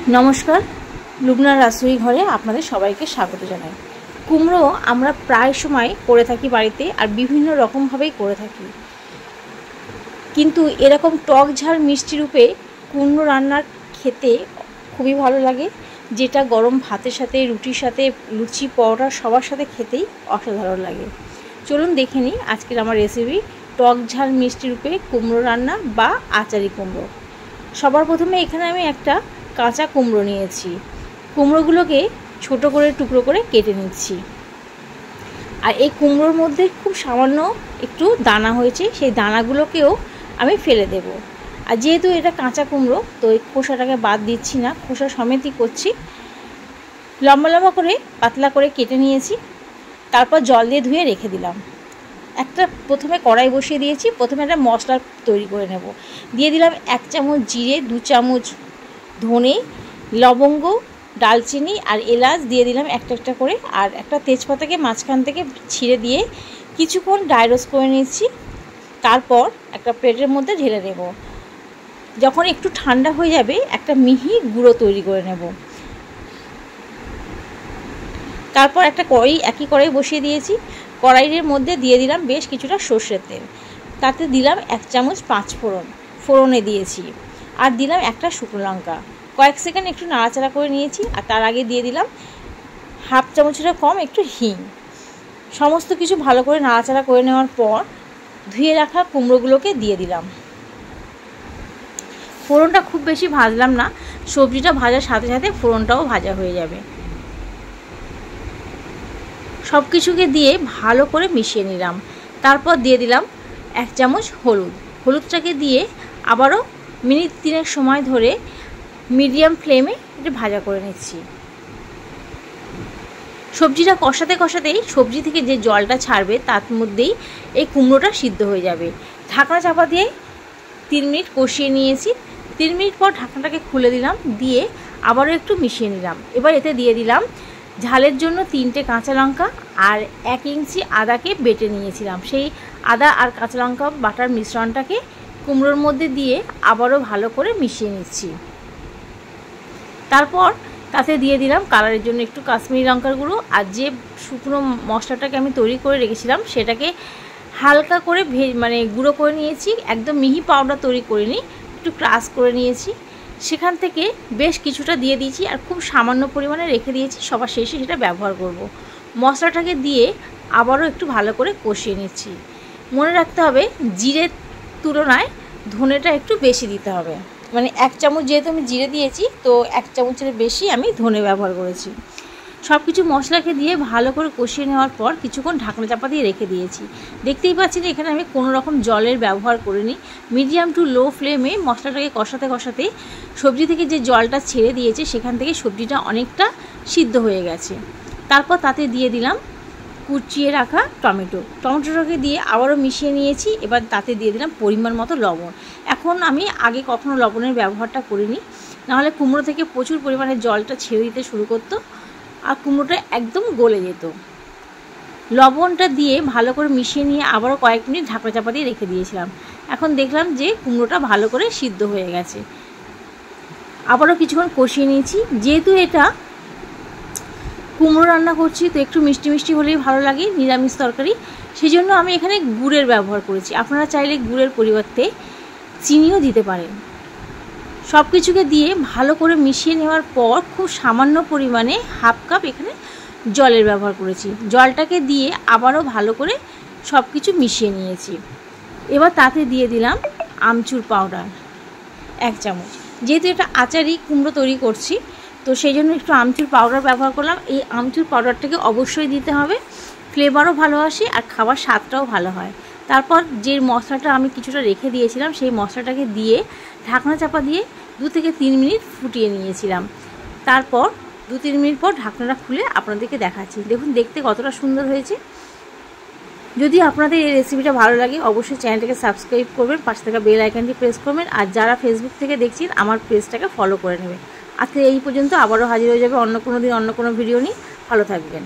नमस्कार लुबनार रासुई घरे आपनादेर सबाइके स्वागत जानाई। कुमड़ो आमरा प्राय समय करे थाकी बाड़ीते और विभिन्न रकम भावेई करे थाकी, किन्तु एरकम टक झाल मिष्टि रूपे कुमड़ो रान्नार खेते खूबई भालो लागे, जेटा गरम भातेर साथे रुटिर साथे लुचि परोटा सबार साथे खेतेई असाधारण लागे। चलुन देखे निई आजकेर आमार रेसिपि टक झाल मिष्टि रूपे कुमड़ो रान्ना बा आचारी कुमड़ो। सबार प्रथमे एखाने आमि एकटा काँचा कुमड़ो निয়েছি। কুমড়োগুলোকে ছোট করে টুকরো করে কেটে নিচ্ছি। আর এই কুমড়োর মধ্যে খুব সামান্য একটু দানা হয়েছে, সেই দানাগুলোকেও আমি ফেলে দেব। আর যেহেতু এটা কাঁচা কুমড়ো তো এই খোসাটাকে বাদ দিচ্ছি না, খোসা সমেতই করছি। লম্বা লম্বা করে পাতলা করে কেটে নিয়েছি, তারপর জল দিয়ে ধুয়ে রেখে দিলাম। একটা প্রথমে কড়াই বসিয়ে দিয়েছি, প্রথমে একটা মশলা তৈরি করে নেব। দিয়ে দিলাম 1 চামচ জিরে, 2 চামচ ধনে, লবঙ্গ, ডালচিনি আর এলাচ দিয়ে দিলাম একটা একটা করে, আর একটা তেজপাতাকে মাঝখান থেকে ছিঁড়ে দিয়ে কিছুক্ষণ ড্রাই রোস্ট করে নিয়েছি। তারপর একটা প্লেটের মধ্যে ঢেলে নেব। যখন একটু ঠান্ডা হয়ে যাবে একটা মিহি গুঁড়ো তৈরি করে নেব। তারপর একটা একই কড়াই বসিয়ে দিয়েছি। কড়াইয়ের মধ্যে দিয়ে দিলাম বেশ কিছুটা সর্ষের তেল, তাতে দিলাম 1 চামচ 5 ফোড়নে দিয়েছি, আর দিলাম একটা শুকনো লঙ্কা। কয়েক সেকেন্ড একটু নাড়াচাড়া করে নিয়েছি, আর তার আগে দিয়ে দিলাম হাফ চামচের কম একটু হিং। সমস্ত কিছু ভালো করে নাড়াচাড়া করে নেওয়ার পর ধুয়ে রাখা কুমড়োগুলোকে দিয়ে দিলাম। ফোড়নটা খুব বেশি ভাজলাম না, সবজিটা ভাজার সাথে সাথে ফোড়নটাও ভাজা হয়ে যাবে। সব কিছুকে দিয়ে ভালো করে মিশিয়ে নিলাম। তারপর দিয়ে দিলাম 1 চামচ হলুদটাকে দিয়ে আবারও মিনিট 3 সময় ধরে মিডিয়াম ফ্লেমে এটা ভাজা করে নিচ্ছি। সবজিটা কষাতে কষাতেই সবজি থেকে যে জলটা ছাড়বে তার মধ্যেই এই কুমড়োটা সিদ্ধ হয়ে যাবে। ঢাকনা চাপা দিয়ে 3 মিনিট কষিয়ে নিয়েছি। 3 মিনিট পর ঢাকনাটাকে খুলে দিলাম, দিয়ে আবারও একটু মিশিয়ে নিলাম। এবার এতে দিয়ে দিলাম ঝালের জন্য 3টে কাঁচা লঙ্কা আর 1 ইঞ্চি আদাকে বেটে নিয়েছিলাম। সেই আদা আর কাঁচা লঙ্কা বাটার মিশ্রণটাকে কুমড়োর মধ্যে দিয়ে আবারও ভালো করে মিশিয়ে নিচ্ছি। তারপর তাতে দিয়ে দিলাম কালারের জন্য একটু কাশ্মীরি লঙ্কার গুঁড়ো, আর যে শুকনো মশলাটাকে আমি তৈরি করে রেখেছিলাম সেটাকে হালকা করে গুঁড়ো করে নিয়েছি। একদম মিহি পাউডার তৈরি করিনি, একটু ক্রাশ করে নিয়েছি। সেখান থেকে বেশ কিছুটা দিয়ে দিয়েছি, আর খুব সামান্য পরিমাণে রেখে দিয়েছি, সবার শেষে সেটা ব্যবহার করব। মশলাটাকে দিয়ে আবারও একটু ভালো করে কষিয়ে নিচ্ছি। মনে রাখতে হবে জিরের তুলনায় ধনেটা একটু বেশি দিতে হবে। 1 চামচ যেহেতু আমি জিরে দিয়েছি, তো 1 চামচের বেশি আমি ধনে ব্যবহার করেছি। সব কিছু মশলাকে দিয়ে ভালো করে কষিয়ে নেওয়ার পর কিছুক্ষণ ঢাকনা চাপা দিয়ে রেখে দিয়েছি। দেখতেই পাচ্ছেন এখানে আমি কোনো রকম জলের ব্যবহার করিনি। মিডিয়াম টু লো ফ্লেমে মশলাটাকে কষাতে কষাতে সবজি থেকে যে জলটা ছেড়ে দিয়েছে সেখান থেকে সবজিটা অনেকটা সিদ্ধ হয়ে গেছে। তারপর তাতে দিয়ে দিলাম কুচিয়ে রাখা টমেটোটাকে দিয়ে আবারও মিশিয়ে নিয়েছি। এবার তাতে দিয়ে দিলাম পরিমাণ মতো লবণ। এখন আমি আগে কখনো লবণের ব্যবহারটা করিনি, নাহলে কুমড়ো থেকে প্রচুর পরিমাণে জলটা ছেড়ে দিতে শুরু করতো আর কুমড়োটা একদম গলে যেত। লবণটা দিয়ে ভালো করে মিশিয়ে নিয়ে আবারও কয়েক মিনিট ঢাকনা চাপা দিয়ে রেখে দিয়েছিলাম। এখন দেখলাম যে কুমড়োটা ভালো করে সিদ্ধ হয়ে গেছে। আবারও কিছুক্ষণ কষিয়ে নিয়েছি। যেহেতু এটা কুমড়ো রান্না করছি তো একটু মিষ্টি মিষ্টি হলেই ভালো লাগে নিরামিষ তরকারি, সেই জন্য আমি এখানে গুড়ের ব্যবহার করেছি। আপনারা চাইলে গুড়ের পরিবর্তে চিনিও দিতে পারেন। সব কিছুকে দিয়ে ভালো করে মিশিয়ে নেওয়ার পর খুব সামান্য পরিমাণে হাফ কাপ এখানে জলের ব্যবহার করেছি। জলটাকে দিয়ে আবারও ভালো করে সব কিছু মিশিয়ে নিয়েছি। এবার তাতে দিয়ে দিলাম আমচুর পাউডার 1 চামচ। যেহেতু এটা আচারি কুমড়ো তৈরি করছি তো সেই জন্য একটু আমচুর পাউডার ব্যবহার করলাম। এই আমচুর পাউডারটাকে অবশ্যই দিতে হবে, ফ্লেভারও ভালো আসে আর খাবার স্বাদটাও ভালো হয়। তারপর যে মশলাটা আমি কিছুটা রেখে দিয়েছিলাম সেই মশলাটাকে দিয়ে ঢাকনা চাপা দিয়ে 2 থেকে 3 মিনিট ফুটিয়ে নিয়েছিলাম। তারপর 2-3 মিনিট পর ঢাকনাটা খুলে আপনাদেরকে দেখাচ্ছি। দেখুন দেখতে কতটা সুন্দর হয়েছে। যদি আপনাদের এই রেসিপিটা ভালো লাগে অবশ্যই চ্যানেলটাকে সাবস্ক্রাইব করবেন, পাশে থাকা বেল আইকনটি প্রেস করবেন, আর যারা ফেসবুক থেকে দেখছেন আমার পেজটাকে ফলো করে নেবেন। আজকে এই পর্যন্ত, আবারও হাজির হয়ে যাবে অন্য কোনো দিন অন্য কোনো ভিডিও নিয়ে। ভালো থাকবেন।